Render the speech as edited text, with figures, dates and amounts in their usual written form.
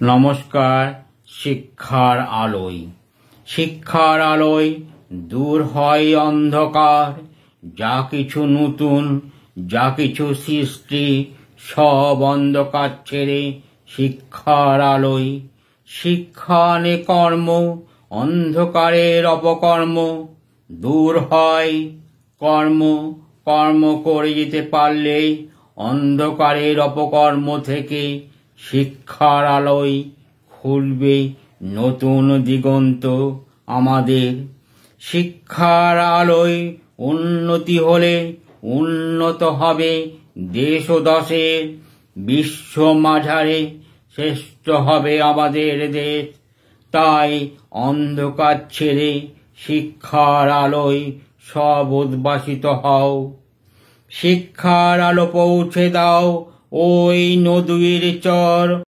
নমস্কার। শিক্ষার আলোয় শিক্ষার আলোয় দূর হয় অন্ধকার। যা কিছু নতুন, যা কিছু সৃষ্টি, সব অন্ধকার ছেড়ে শিক্ষার আলোয়। শিক্ষা আনে কর্ম, অন্ধকারের অপকর্ম দূর হয়। কর্ম কর্ম করে যেতে পারলে অন্ধকারের অপকর্ম থেকে শিক্ষার আলোয় খুলবে নতুন দিগন্ত আমাদের। শিক্ষার আলোয় উন্নতি হলে উন্নত হবে দেশ ও দশের। বিশ্ব মাঝারে শ্রেষ্ঠ হবে আমাদের দেশ। তাই অন্ধকার ছেড়ে শিক্ষার আলোয় সব উদ্ভাসিত হও। শিক্ষার আলো পৌঁছে দাও ওই নদীর চর।